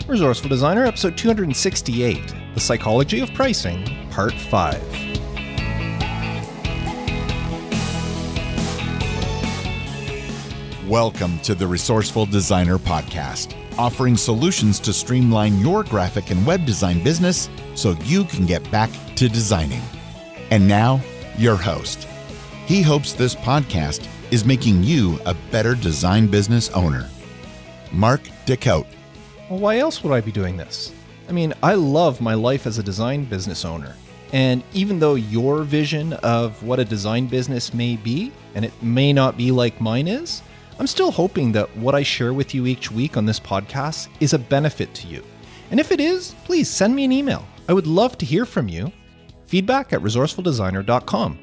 Resourceful Designer, episode 268, The Psychology of Pricing, part 5. Welcome to the Resourceful Designer podcast, offering solutions to streamline your graphic and web design business so you can get back to designing. And now, your host. He hopes this podcast is making you a better design business owner. Mark DeCote. Well, why else would I be doing this? I mean, I love my life as a design business owner. And even though your vision of what a design business may be, and it may not be like mine is, I'm still hoping that what I share with you each week on this podcast is a benefit to you. And if it is, please send me an email. I would love to hear from you. feedback@resourcefuldesigner.com.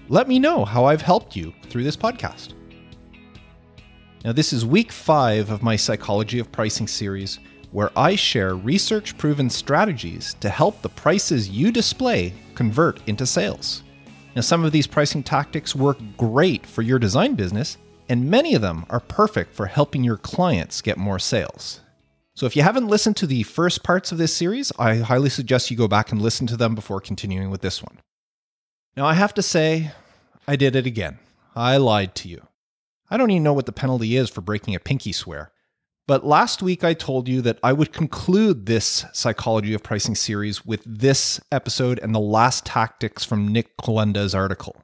Let me know how I've helped you through this podcast. Now, this is week 5 of my Psychology of Pricing series, where I share research-proven strategies to help the prices you display convert into sales. Now, some of these pricing tactics work great for your design business, and many of them are perfect for helping your clients get more sales. So if you haven't listened to the first parts of this series, I highly suggest you go back and listen to them before continuing with this one. Now, I have to say, I did it again. I lied to you. I don't even know what the penalty is for breaking a pinky swear. But last week I told you that I would conclude this Psychology of Pricing series with this episode and the last tactics from Nick Colenda's article.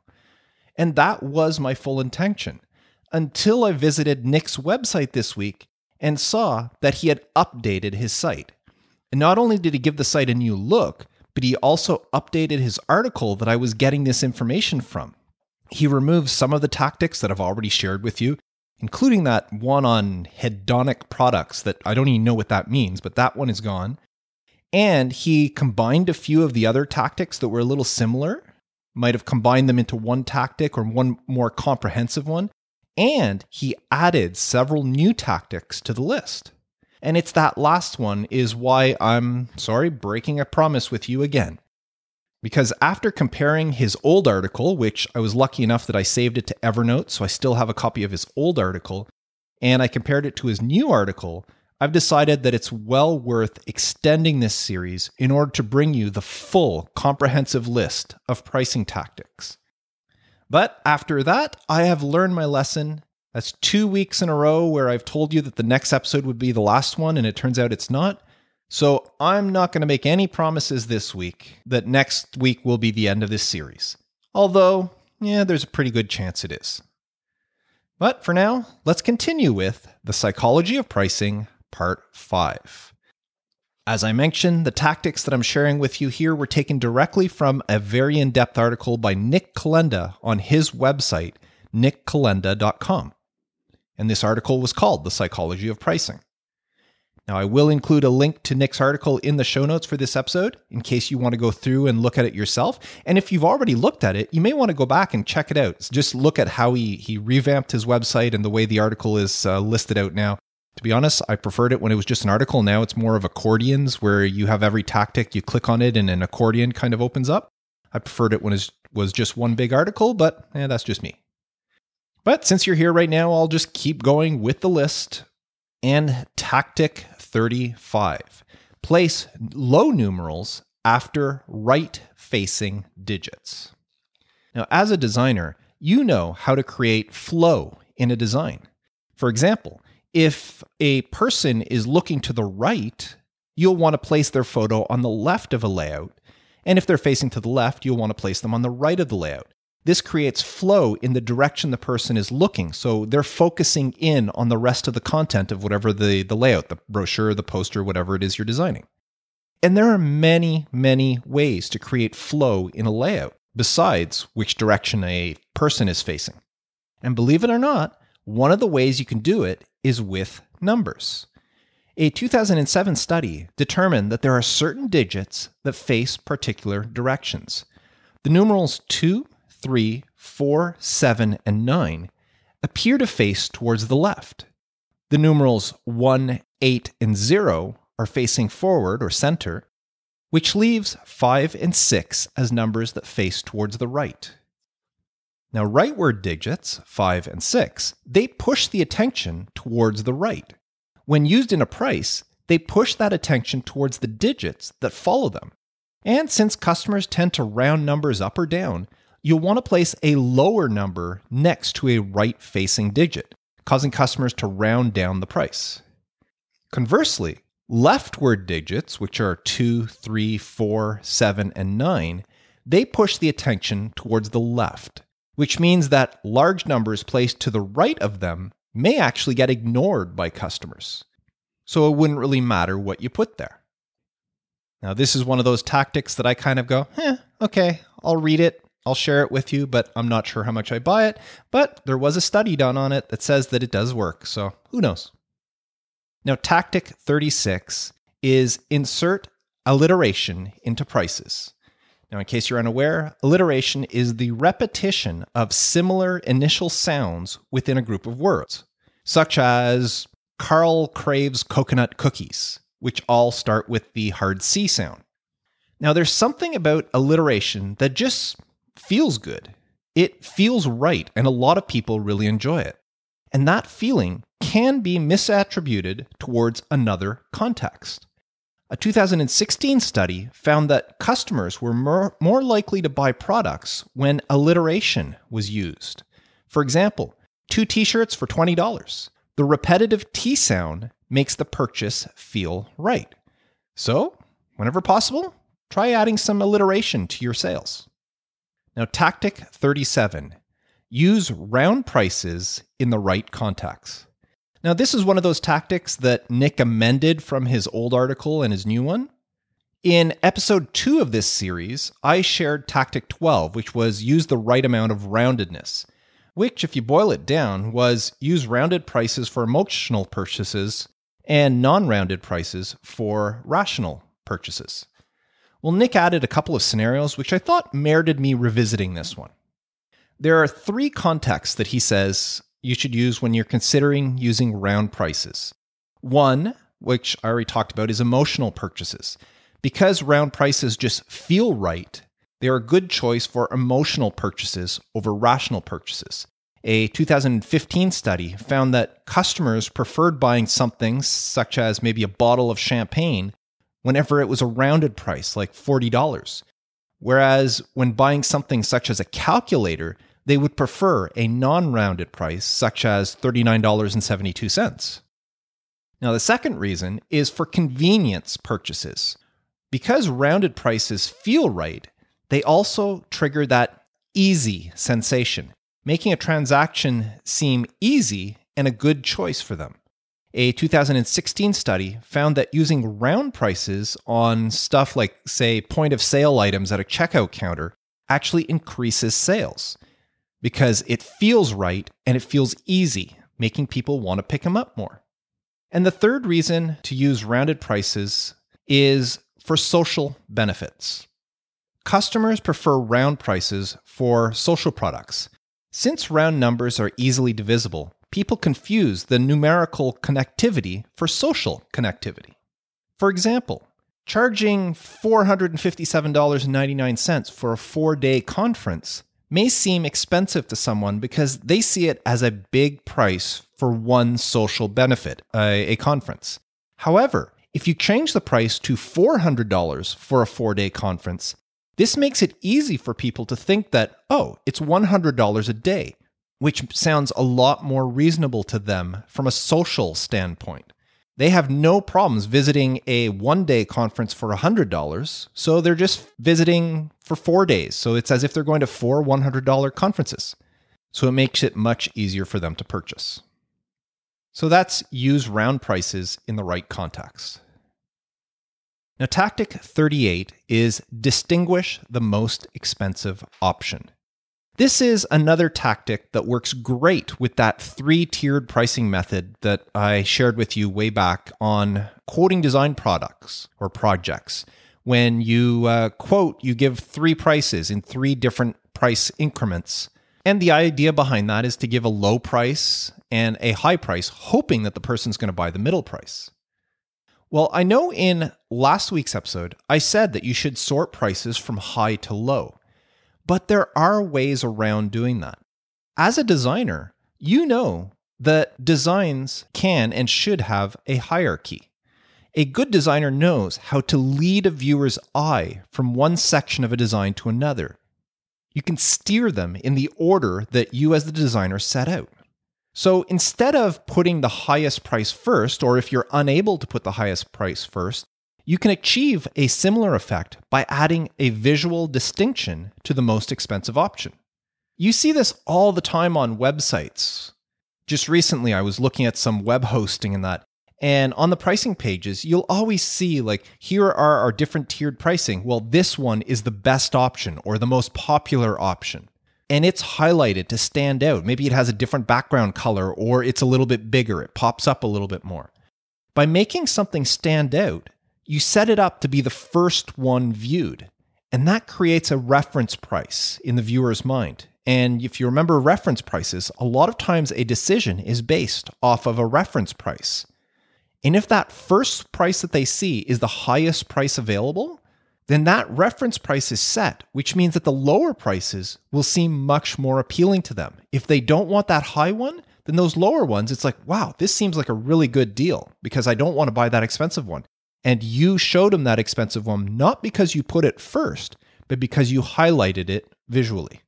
And that was my full intention, until I visited Nick's website this week and saw that he had updated his site. And not only did he give the site a new look, but he also updated his article that I was getting this information from. He removed some of the tactics that I've already shared with you, including that one on hedonic products that I don't even know what that means, but that one is gone. And he combined a few of the other tactics that were a little similar, might have combined them into one tactic or one more comprehensive one. And he added several new tactics to the list. And it's that last one is why I'm, breaking a promise with you again. Because after comparing his old article, which I was lucky enough that I saved it to Evernote, so I still have a copy of his old article, and I compared it to his new article, I've decided that it's well worth extending this series in order to bring you the full comprehensive list of pricing tactics. But after that, I have learned my lesson. That's 2 weeks in a row where I've told you that the next episode would be the last one, and it turns out it's not. So I'm not going to make any promises this week that next week will be the end of this series. Although, there's a pretty good chance it is. But for now, let's continue with The Psychology of Pricing, Part 5. As I mentioned, the tactics that I'm sharing with you here were taken directly from a very in-depth article by Nick Colenda on his website, nickcolenda.com. And this article was called The Psychology of Pricing. Now, I will include a link to Nick's article in the show notes for this episode, in case you want to go through and look at it yourself. And if you've already looked at it, you may want to go back and check it out. Just look at how he revamped his website and the way the article is listed out now. To be honest, I preferred it when it was just an article. Now it's more of accordions, where you have every tactic, you click on it, and an accordion kind of opens up. I preferred it when it was just one big article, but that's just me. But since you're here right now, I'll just keep going with the list. And tactic 35. Place low numerals after right-facing digits. Now, as a designer, you know how to create flow in a design. For example, if a person is looking to the right, you'll want to place their photo on the left of a layout. And if they're facing to the left, you'll want to place them on the right of the layout. This creates flow in the direction the person is looking, so they're focusing in on the rest of the content of whatever the layout, the brochure, the poster, whatever it is you're designing. And there are many, many ways to create flow in a layout, besides which direction a person is facing. And believe it or not, one of the ways you can do it is with numbers. A 2007 study determined that there are certain digits that face particular directions. The numerals 2, 3, 4, 7, and 9 appear to face towards the left. The numerals 1, 8, and 0 are facing forward or center, which leaves 5 and 6 as numbers that face towards the right. Now, rightward digits, 5 and 6, they push the attention towards the right. When used in a price, they push that attention towards the digits that follow them. And since customers tend to round numbers up or down, you'll want to place a lower number next to a right-facing digit, causing customers to round down the price. Conversely, leftward digits, which are 2, 3, 4, 7, and 9, they push the attention towards the left, which means that large numbers placed to the right of them may actually get ignored by customers. So it wouldn't really matter what you put there. Now, this is one of those tactics that I kind of go, okay, I'll read it, I'll share it with you, but I'm not sure how much I buy it. But there was a study done on it that says that it does work, so who knows? Now, tactic 36 is insert alliteration into prices. Now, in case you're unaware, alliteration is the repetition of similar initial sounds within a group of words, such as Carl craves coconut cookies, which all start with the hard C sound. Now, there's something about alliteration that just feels good. It feels right, and a lot of people really enjoy it. And that feeling can be misattributed towards another context. A 2016 study found that customers were more likely to buy products when alliteration was used. For example, 2 t-shirts for $20. The repetitive T sound makes the purchase feel right. So, whenever possible, try adding some alliteration to your sales. Now, tactic 37. Use round prices in the right context. Now, this is one of those tactics that Nick amended from his old article and his new one. In episode 2 of this series, I shared tactic 12, which was use the right amount of roundedness, which, if you boil it down, was use rounded prices for emotional purchases and non-rounded prices for rational purchases. Well, Nick added a couple of scenarios, which I thought merited me revisiting this one. There are 3 contexts that he says you should use when you're considering using round prices. One, which I already talked about, is emotional purchases. Because round prices just feel right, they are a good choice for emotional purchases over rational purchases. A 2015 study found that customers preferred buying something such as maybe a bottle of champagne whenever it was a rounded price, like $40. Whereas when buying something such as a calculator, they would prefer a non-rounded price, such as $39.72. Now, the second reason is for convenience purchases. Because rounded prices feel right, they also trigger that easy sensation, making a transaction seem easy and a good choice for them. A 2016 study found that using round prices on stuff like, say, point-of-sale items at a checkout counter actually increases sales, because it feels right and it feels easy, making people want to pick them up more. And the third reason to use rounded prices is for social benefits. Customers prefer round prices for social products. Since round numbers are easily divisible, people confuse the numerical connectivity for social connectivity. For example, charging $457.99 for a 4-day conference may seem expensive to someone because they see it as a big price for one social benefit, a conference. However, if you change the price to $400 for a 4-day conference, this makes it easy for people to think that, it's $100 a day, which sounds a lot more reasonable to them from a social standpoint. They have no problems visiting a 1-day conference for $100, so they're just visiting for 4 days. So it's as if they're going to 4 $100 conferences. So it makes it much easier for them to purchase. So that's use round prices in the right context. Now, tactic 38 is distinguish the most expensive option. This is another tactic that works great with that 3-tiered pricing method that I shared with you way back on quoting design products or projects. When you quote, you give 3 prices in 3 different price increments. And the idea behind that is to give a low price and a high price, hoping that the person's going to buy the middle price. Well, I know in last week's episode, I said that you should sort prices from high to low. But there are ways around doing that. As a designer, you know that designs can and should have a hierarchy. A good designer knows how to lead a viewer's eye from one section of a design to another. You can steer them in the order that you as the designer set out. So instead of putting the highest price first, or if you're unable to put the highest price first, you can achieve a similar effect by adding a visual distinction to the most expensive option. You see this all the time on websites. Just recently, I was looking at some web hosting and that, and on the pricing pages, you'll always see like, here are our different tiered pricing. Well, this one is the best option or the most popular option. And it's highlighted to stand out. Maybe it has a different background color or it's a little bit bigger. It pops up a little bit more. By making something stand out, you set it up to be the first one viewed. And that creates a reference price in the viewer's mind. And if you remember reference prices, a lot of times a decision is based off of a reference price. And if that first price that they see is the highest price available, then that reference price is set, which means that the lower prices will seem much more appealing to them. If they don't want that high one, then those lower ones, it's like, wow, this seems like a really good deal because I don't want to buy that expensive one. And you showed them that expensive one, not because you put it first, but because you highlighted it visually.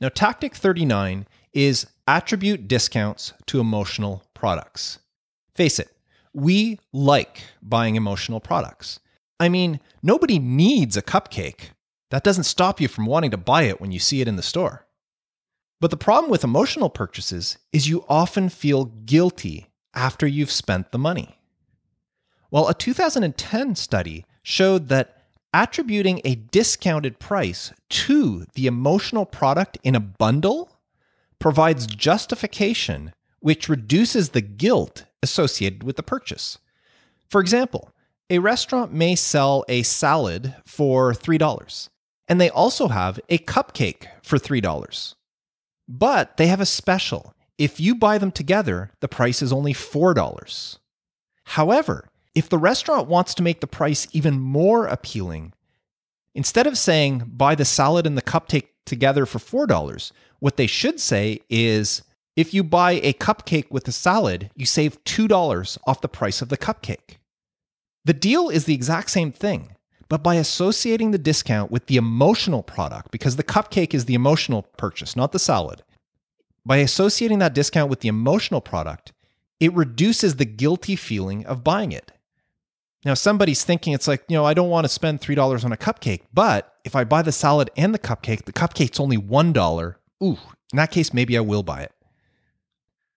Now, tactic 39 is attribute discounts to emotional products. Face it, we like buying emotional products. I mean, nobody needs a cupcake. That doesn't stop you from wanting to buy it when you see it in the store. But the problem with emotional purchases is you often feel guilty after you've spent the money. Well, a 2010 study showed that attributing a discounted price to the emotional product in a bundle provides justification, which reduces the guilt associated with the purchase. For example, a restaurant may sell a salad for $3, and they also have a cupcake for $3. But they have a special. If you buy them together, the price is only $4. However, if the restaurant wants to make the price even more appealing, instead of saying buy the salad and the cupcake together for $4, what they should say is if you buy a cupcake with a salad, you save $2 off the price of the cupcake. The deal is the exact same thing, but by associating the discount with the emotional product, because the cupcake is the emotional purchase, not the salad, by associating that discount with the emotional product, it reduces the guilty feeling of buying it. Now, somebody's thinking it's like, I don't want to spend $3 on a cupcake, but if I buy the salad and the cake's only $1. Ooh, in that case, maybe I will buy it.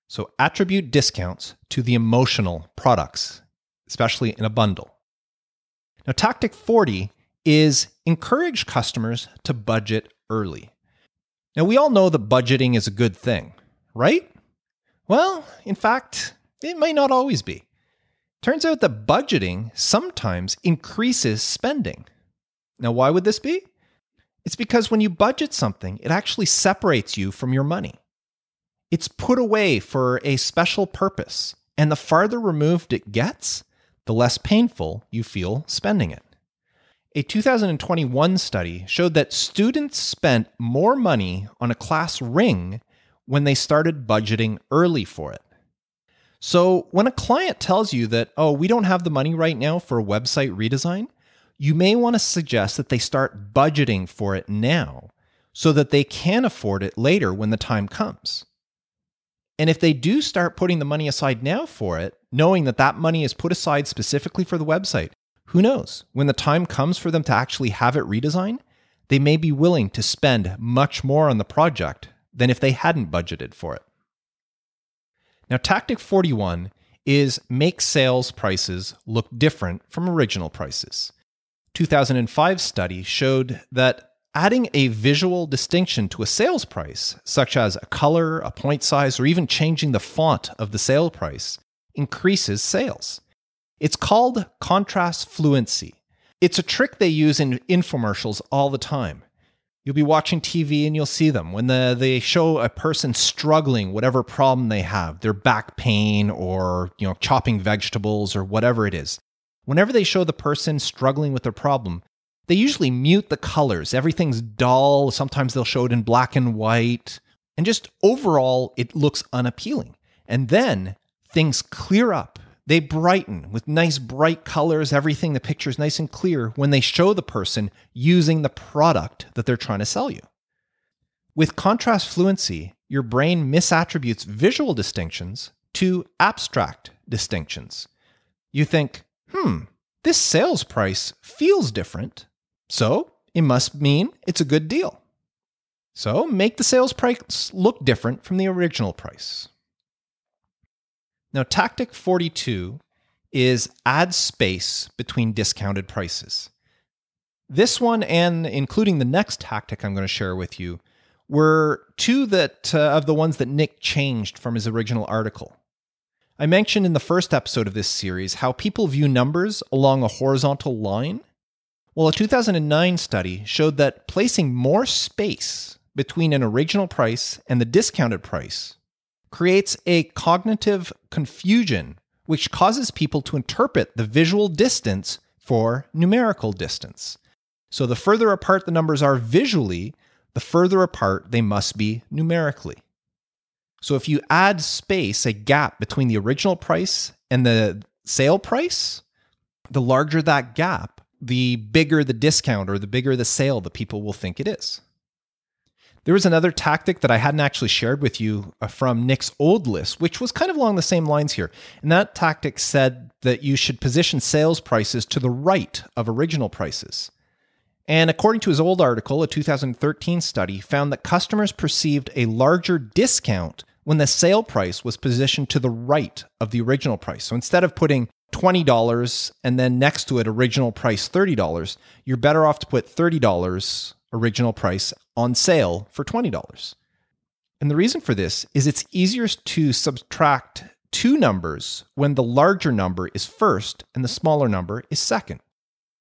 So attribute discounts to the emotional products, especially in a bundle. Now, tactic 40 is encourage customers to budget early. Now, we all know that budgeting is a good thing, right? Well, in fact, it may not always be. Turns out that budgeting sometimes increases spending. Now, why would this be? It's because when you budget something, it actually separates you from your money. It's put away for a special purpose, and the farther removed it gets, the less painful you feel spending it. A 2021 study showed that students spent more money on a class ring when they started budgeting early for it. So when a client tells you that, we don't have the money right now for a website redesign, you may want to suggest that they start budgeting for it now so that they can afford it later when the time comes. And if they do start putting the money aside now for it, knowing that that money is put aside specifically for the website, who knows? When the time comes for them to actually have it redesigned, they may be willing to spend much more on the project than if they hadn't budgeted for it. Now, tactic 41 is make sales prices look different from original prices. 2005 study showed that adding a visual distinction to a sales price, such as a color, a point size, or even changing the font of the sale price, increases sales. It's called contrast fluency. It's a trick they use in infomercials all the time. You'll be watching TV and you'll see them. When they show a person struggling, whatever problem they have, their back pain or chopping vegetables or whatever it is. Whenever they show the person struggling with their problem, they usually mute the colors. Everything's dull. Sometimes they'll show it in black and white. And just overall, it looks unappealing. And then things clear up. They brighten with nice bright colors, everything, the picture's nice and clear when they show the person using the product that they're trying to sell you. With contrast fluency, your brain misattributes visual distinctions to abstract distinctions. You think, this sales price feels different, so it must mean it's a good deal. So make the sales price look different from the original price. Now, tactic 42 is add space between discounted prices. This one, and including the next tactic I'm going to share with you, were two of the ones that Nick changed from his original article. I mentioned in the first episode of this series how people view numbers along a horizontal line. Well, a 2009 study showed that placing more space between an original price and the discounted price creates a cognitive confusion, which causes people to interpret the visual distance for numerical distance. So the further apart the numbers are visually, the further apart they must be numerically. So if you add space, a gap between the original price and the sale price, the larger that gap, the bigger the discount or the bigger the sale that people will think it is. There was another tactic that I hadn't actually shared with you from Nick's old list, which was kind of along the same lines here. And that tactic said that you should position sales prices to the right of original prices. And according to his old article, a 2013 study found that customers perceived a larger discount when the sale price was positioned to the right of the original price. So instead of putting $20 and then next to it original price $30, you're better off to put $30 original price on sale for $20. And the reason for this is it's easier to subtract two numbers when the larger number is first and the smaller number is second.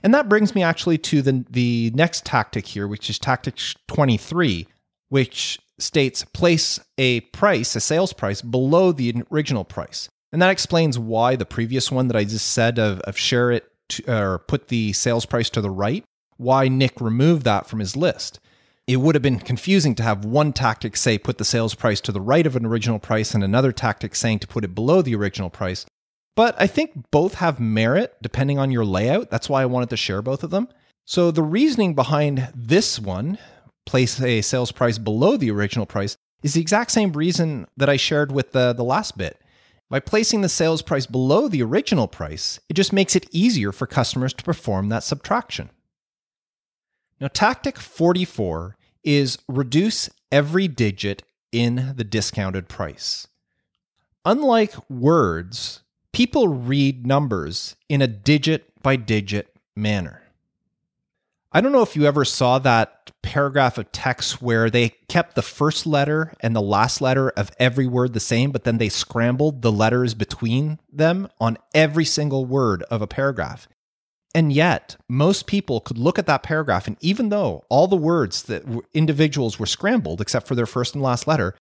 And that brings me actually to the next tactic here, which is tactic 23, which states place a sales price below the original price. And that explains why the previous one that I just said of share it or put the sales price to the right, why Nick removed that from his list. It would have been confusing to have one tactic say put the sales price to the right of an original price and another tactic saying to put it below the original price. But I think both have merit depending on your layout. That's why I wanted to share both of them. So the reasoning behind this one, place a sales price below the original price, is the exact same reason that I shared with the last bit. By placing the sales price below the original price, it just makes it easier for customers to perform that subtraction. Now, tactic 44 is reduce every digit in the discounted price. Unlike words, people read numbers in a digit-by-digit manner. I don't know if you ever saw that paragraph of text where they kept the first letter and the last letter of every word the same, but then they scrambled the letters between them on every single word of a paragraph. And yet, most people could look at that paragraph, and even though all the words that individuals were scrambled, except for their first and last letter,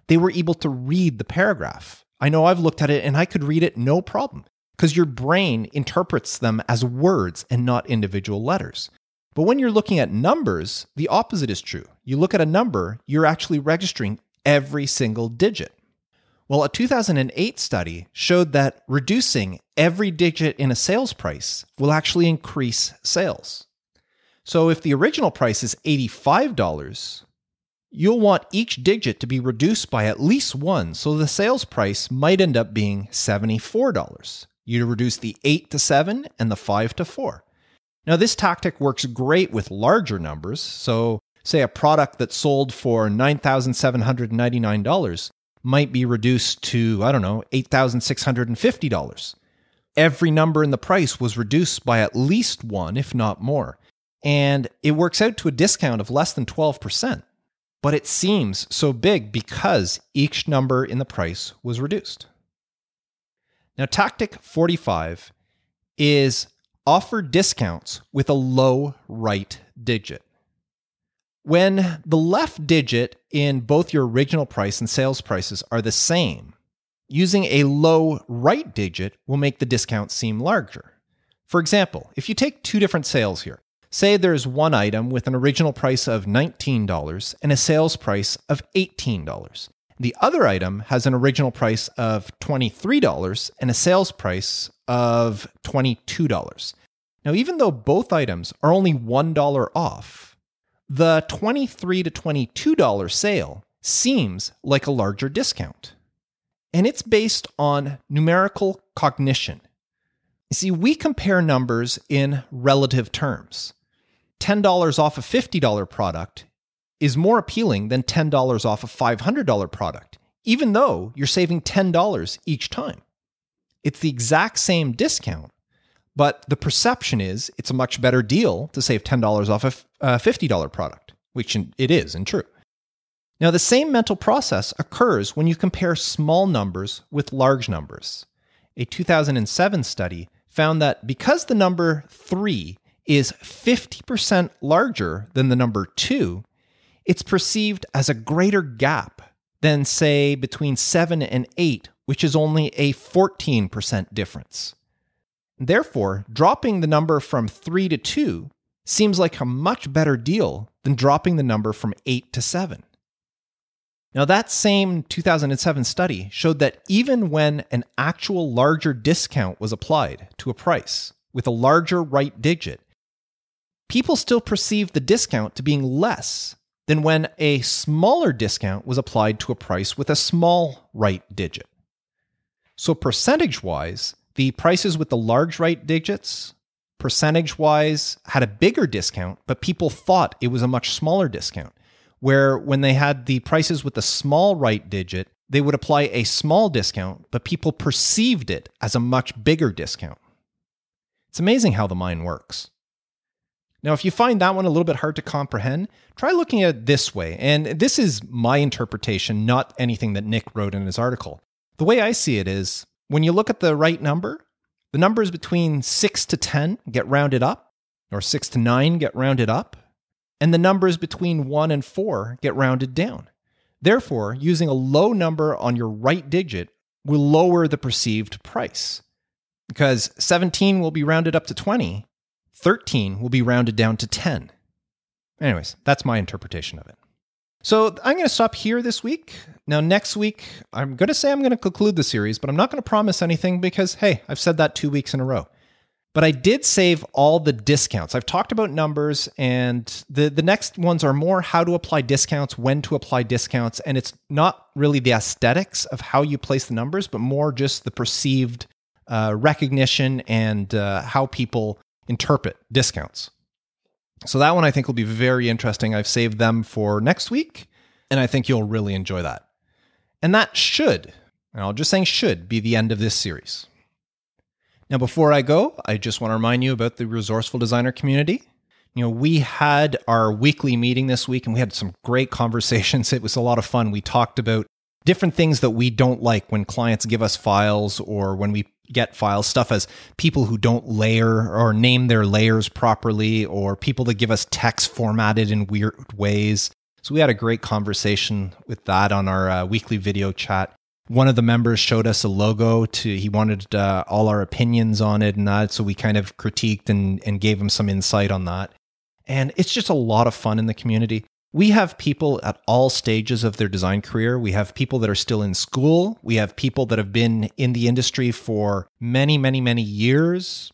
they were able to read the paragraph. I know I've looked at it and I could read it no problem, because your brain interprets them as words and not individual letters. But when you're looking at numbers, the opposite is true. You look at a number, you're actually registering every single digit. Well, a 2008 study showed that reducing every digit in a sales price will actually increase sales. So if the original price is $85, you'll want each digit to be reduced by at least one, so the sales price might end up being $74. You reduce the 8 to 7 and the 5 to 4. Now, this tactic works great with larger numbers. So say a product that sold for $9,799 might be reduced to, $8,650. Every number in the price was reduced by at least one, if not more. And it works out to a discount of less than 12%. But it seems so big because each number in the price was reduced. Now, tactic 45 is offer discounts with a low right digit. When the left digit in both your original price and sales prices are the same, using a low right digit will make the discount seem larger. For example, if you take two different sales here, say there's one item with an original price of $19 and a sales price of $18, The other item has an original price of $23 and a sales price of $22. Now, even though both items are only $1 off, the $23 to $22 sale seems like a larger discount. And it's based on numerical cognition. You see, we compare numbers in relative terms. $10 off a $50 product is more appealing than $10 off a $500 product, even though you're saving $10 each time. It's the exact same discount, but the perception is it's a much better deal to save $10 off a $50 product, which it is and true. Now, the same mental process occurs when you compare small numbers with large numbers. A 2007 study found that because the number 3 is 50% larger than the number 2, it's perceived as a greater gap than, say, between 7 and 8, which is only a 14% difference. Therefore, dropping the number from 3 to 2 seems like a much better deal than dropping the number from 8 to 7. Now, that same 2007 study showed that even when an actual larger discount was applied to a price with a larger right digit, people still perceived the discount to being less than when a smaller discount was applied to a price with a small right digit. So percentage-wise, the prices with the large right digits, percentage-wise, had a bigger discount, but people thought it was a much smaller discount. Where when they had the prices with the small right digit, they would apply a small discount, but people perceived it as a much bigger discount. It's amazing how the mind works. Now, if you find that one a little bit hard to comprehend, try looking at it this way. And this is my interpretation, not anything that Nick wrote in his article. The way I see it is, when you look at the right number, the numbers between 6 to 10 get rounded up, or 6 to 9 get rounded up, and the numbers between 1 and 4 get rounded down. Therefore, using a low number on your right digit will lower the perceived price. Because 17 will be rounded up to 20, 13 will be rounded down to 10. Anyways, that's my interpretation of it. So I'm going to stop here this week. Now, next week, I'm going to conclude the series, but I'm not going to promise anything because, hey, I've said that 2 weeks in a row. But I did save all the discounts. I've talked about numbers, and the next ones are more how to apply discounts, when to apply discounts, and it's not really the aesthetics of how you place the numbers, but more just the perceived recognition and how people interpret discounts. So that one I think will be very interesting. I've saved them for next week, and I think you'll really enjoy that. And that should, and I'll just say should, be the end of this series. Now, before I go, I just want to remind you about the Resourceful Designer community. We had our weekly meeting this week, and we had some great conversations. It was a lot of fun. We talked about different things that we don't like when clients give us files or when we get files, stuff as people who don't layer or name their layers properly, or people that give us text formatted in weird ways. So we had a great conversation with that on our weekly video chat. One of the members showed us a logo. He wanted all our opinions on it and that, so we kind of critiqued and gave him some insight on that. And it's just a lot of fun in the community. We have people at all stages of their design career. We have people that are still in school. We have people that have been in the industry for many, many, many years.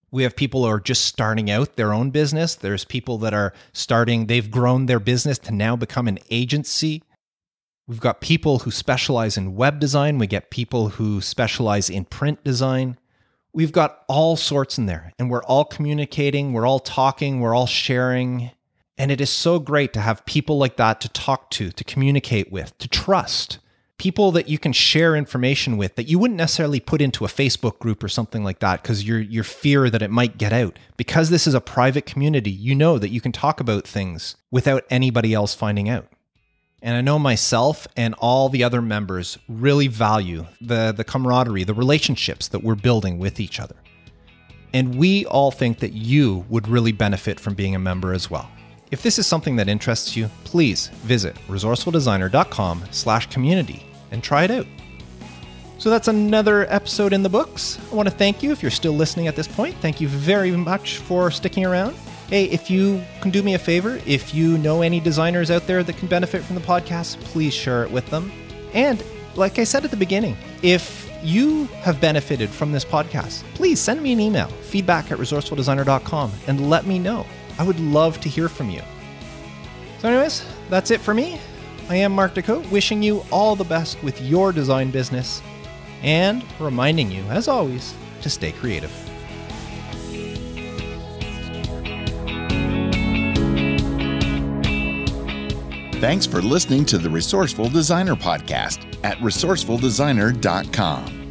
We have people who are just starting out their own business. There's people that are they've grown their business to now become an agency. We've got people who specialize in web design. We get people who specialize in print design. We've got all sorts in there, and we're all communicating, we're all talking, we're all sharing. And it is so great to have people like that to talk to communicate with, to trust. People that you can share information with that you wouldn't necessarily put into a Facebook group or something like that because your fear that it might get out. Because this is a private community, you know that you can talk about things without anybody else finding out. And I know myself and all the other members really value the camaraderie, the relationships that we're building with each other. And we all think that you would really benefit from being a member as well. If this is something that interests you, please visit resourcefuldesigner.com/community and try it out. So that's another episode in the books. I want to thank you if you're still listening at this point. Thank you very much for sticking around. Hey, if you can do me a favor, if you know any designers out there that can benefit from the podcast, please share it with them. And like I said at the beginning, if you have benefited from this podcast, please send me an email, feedback@resourcefuldesigner.com, and let me know. I would love to hear from you. So anyways, that's it for me. I am Mark Decote, wishing you all the best with your design business and reminding you, as always, to stay creative. Thanks for listening to the Resourceful Designer Podcast at resourcefuldesigner.com.